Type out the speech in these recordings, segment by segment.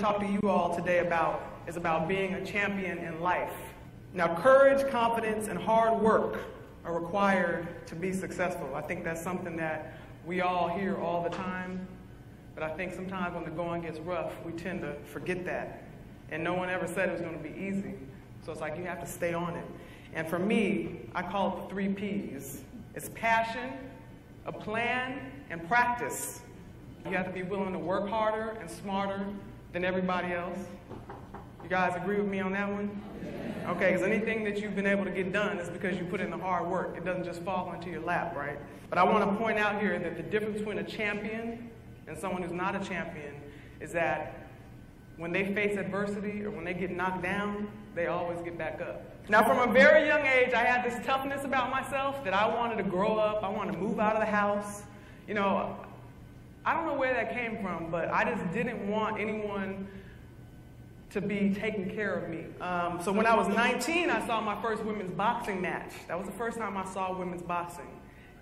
talk to you all today is about being a champion in life. Now, courage, confidence, and hard work are required to be successful. I think that's something that we all hear all the time, but I think sometimes when the going gets rough, we tend to forget that. And no one ever said it was going to be easy. So it's like you have to stay on it. And for me, I call it the 3 Ps. It's passion, a plan, and practice. You have to be willing to work harder and smarter than everybody else. You guys agree with me on that one? Okay, because anything that you've been able to get done is because you put in the hard work. It doesn't just fall into your lap, right? But I want to point out here that the difference between a champion and someone who's not a champion is that when they face adversity or when they get knocked down, they always get back up. Now, from a very young age, I had this toughness about myself that I wanted to grow up. I wanted to move out of the house. You know, I don't know where that came from, but I just didn't want anyone to be taking care of me. So when I was 19, I saw my first women's boxing match. That was the first time I saw women's boxing.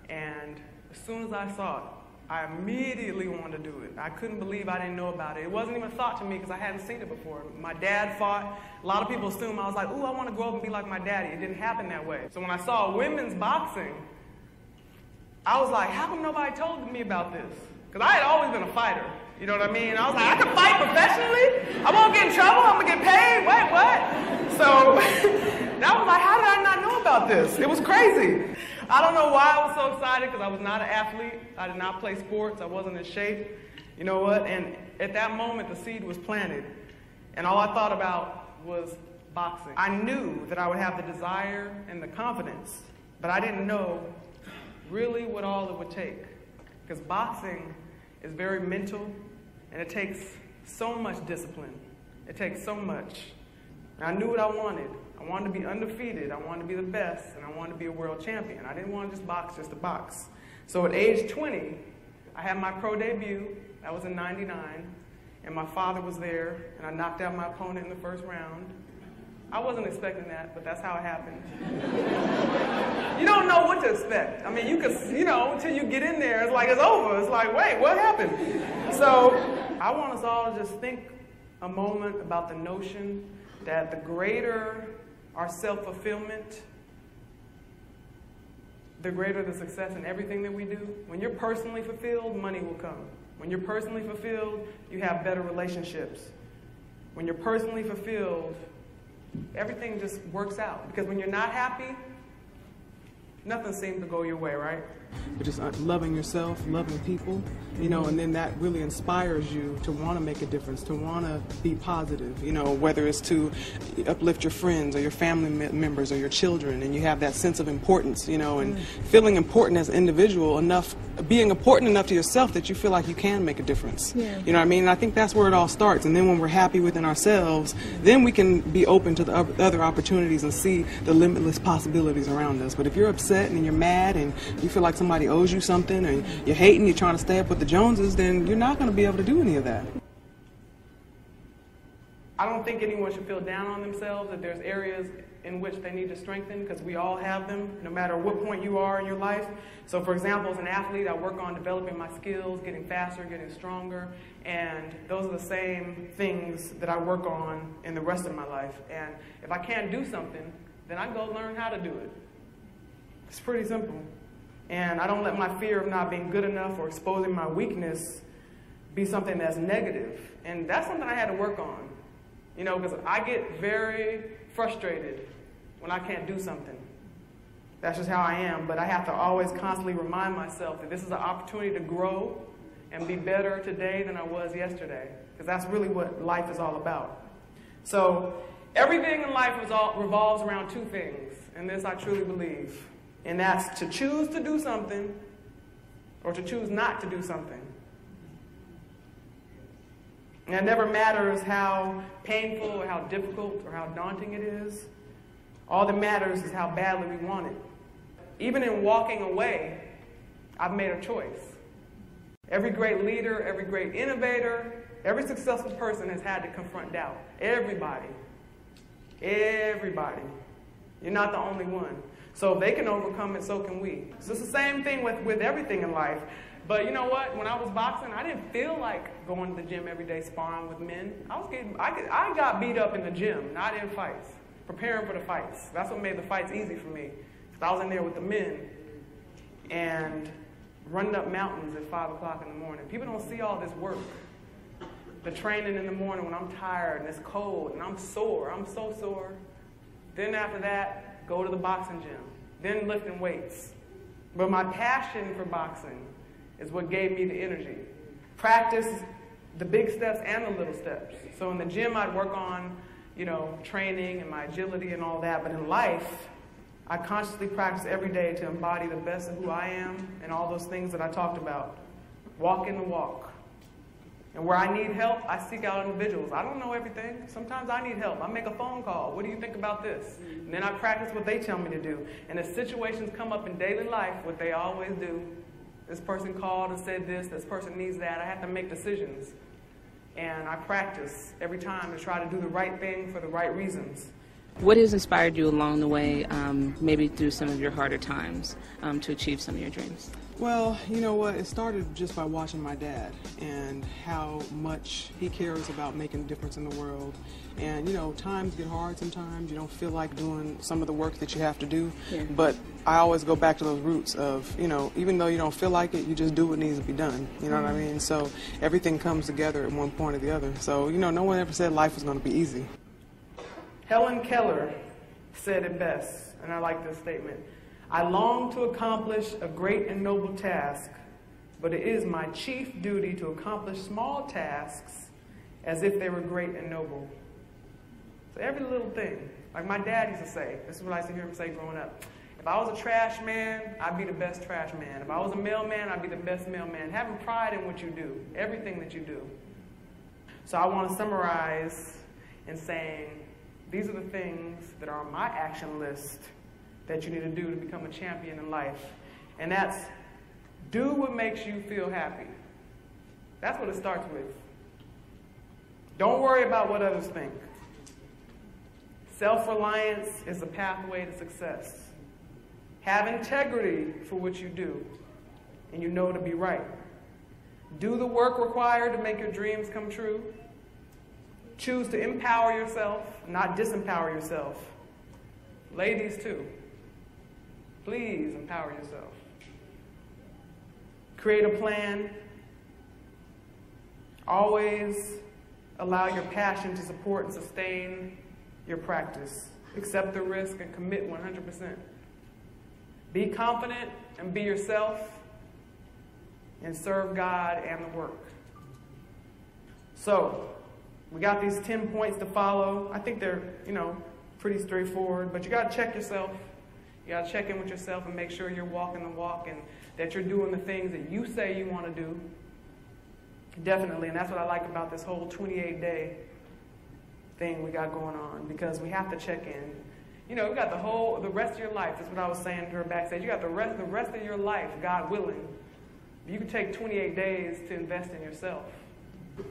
And as soon as I saw it, I immediately wanted to do it. I couldn't believe I didn't know about it. It wasn't even a thought to me because I hadn't seen it before. My dad fought. A lot of people assume I was like, ooh, I want to grow up and be like my daddy. It didn't happen that way. So when I saw women's boxing, I was like, how come nobody told me about this? Because I had always been a fighter. You know what I mean? I was like, I can fight professionally? I won't get in trouble? I'm going to get paid? Wait, what? So that was like, how did I not know about this? It was crazy. I don't know why I was so excited because I was not an athlete. I did not play sports. I wasn't in shape. You know what? And at that moment, the seed was planted. And all I thought about was boxing. I knew that I would have the desire and the confidence, but I didn't know really what all it would take. Because boxing is very mental, and it takes so much discipline. It takes so much. And I knew what I wanted. I wanted to be undefeated. I wanted to be the best, and I wanted to be a world champion. I didn't want to just to box. So at age 20, I had my pro debut. That was in '99, and my father was there, and I knocked out my opponent in the first round. I wasn't expecting that, but that's how it happened. You don't know what to expect. I mean, you could, you know, until you get in there, it's like it's over. It's like, wait, what happened? So I want us all to just think a moment about the notion that the greater our self-fulfillment, the greater the success in everything that we do. When you're personally fulfilled, money will come. When you're personally fulfilled, you have better relationships. When you're personally fulfilled, everything just works out. Because when you're not happy, nothing seems to go your way, right? But just loving yourself, loving people, you know, and then that really inspires you to want to make a difference, to want to be positive, you know, whether it's to uplift your friends or your family members or your children, and you have that sense of importance, you know, and feeling important as an individual enough, being important enough to yourself that you feel like you can make a difference. Yeah. You know what I mean? And I think that's where it all starts. And then when we're happy within ourselves, then we can be open to the other opportunities and see the limitless possibilities around us. But if you're upset and you're mad and you feel like somebody owes you something and you're hating, you're trying to stay up with the Joneses, then you're not going to be able to do any of that. I don't think anyone should feel down on themselves if there's areas in which they need to strengthen, because we all have them, no matter what point you are in your life. So for example, as an athlete, I work on developing my skills, getting faster, getting stronger, and those are the same things that I work on in the rest of my life. And if I can't do something, then I go learn how to do it. It's pretty simple. And I don't let my fear of not being good enough or exposing my weakness be something that's negative. And that's something I had to work on. You know, because I get very frustrated when I can't do something. That's just how I am. But I have to always constantly remind myself that this is an opportunity to grow and be better today than I was yesterday. Because that's really what life is all about. So everything in life revolves around 2 things. And this I truly believe. And that's to choose to do something or to choose not to do something. And it never matters how painful or how difficult or how daunting it is. All that matters is how badly we want it. Even in walking away, I've made a choice. Every great leader, every great innovator, every successful person has had to confront doubt. Everybody. Everybody. You're not the only one. So if they can overcome it, so can we. So it's the same thing with everything in life. But you know what? When I was boxing, I didn't feel like going to the gym every day sparring with men. I got beat up in the gym, not in fights, preparing for the fights. That's what made the fights easy for me. I was in there with the men and running up mountains at 5 o'clock in the morning. People don't see all this work. The training in the morning when I'm tired and it's cold and I'm sore. I'm so sore. Then after that, go to the boxing gym. Then lifting weights. But my passion for boxing is what gave me the energy. Practice the big steps and the little steps. So in the gym, I'd work on, training and my agility and all that. But in life, I consciously practice every day to embody the best of who I am and all those things that I talked about. Walk in the walk. And where I need help, I seek out individuals. I don't know everything. Sometimes I need help. I make a phone call. What do you think about this? And then I practice what they tell me to do. And as situations come up in daily life, what they always do, this person called and said this person needs that, I have to make decisions. And I practice every time to try to do the right thing for the right reasons. What has inspired you along the way, maybe through some of your harder times, to achieve some of your dreams? Well, you know what, it started just by watching my dad and how much he cares about making a difference in the world. And, times get hard sometimes. You don't feel like doing some of the work that you have to do. Yeah. But I always go back to those roots of, even though you don't feel like it, you just do what needs to be done. You know what I mean? So everything comes together at one point or the other. So, no one ever said life was going to be easy. Helen Keller said it best, and I like this statement. I long to accomplish a great and noble task, but it is my chief duty to accomplish small tasks as if they were great and noble. So every little thing, like my dad used to say, this is what I used to hear him say growing up. If I was a trash man, I'd be the best trash man. If I was a mailman, I'd be the best mailman. Having pride in what you do, everything that you do. So I want to summarize in saying, these are the things that are on my action list that you need to do to become a champion in life. And that's do what makes you feel happy. That's what it starts with. Don't worry about what others think. Self-reliance is the pathway to success. Have integrity for what you do, and you know to be right. Do the work required to make your dreams come true. Choose to empower yourself, not disempower yourself. Ladies, too. Please empower yourself. Create a plan. Always allow your passion to support and sustain your practice. Accept the risk and commit 100%. Be confident and be yourself, and serve God and the work. So, we got these 10 points to follow. I think they're, pretty straightforward, but you got to check yourself. You got to check in with yourself and make sure you're walking the walk and that you're doing the things that you say you want to do. Definitely, and that's what I like about this whole 28-day thing we got going on, because we have to check in. We got the rest of your life. That's what I was saying to her backstage. You got the rest of your life, God willing. You can take 28 days to invest in yourself.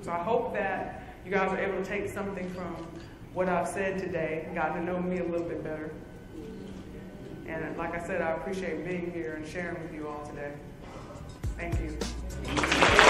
So I hope that you guys are able to take something from what I've said today, gotten to know me a little bit better. And like I said, I appreciate being here and sharing with you all today. Thank you.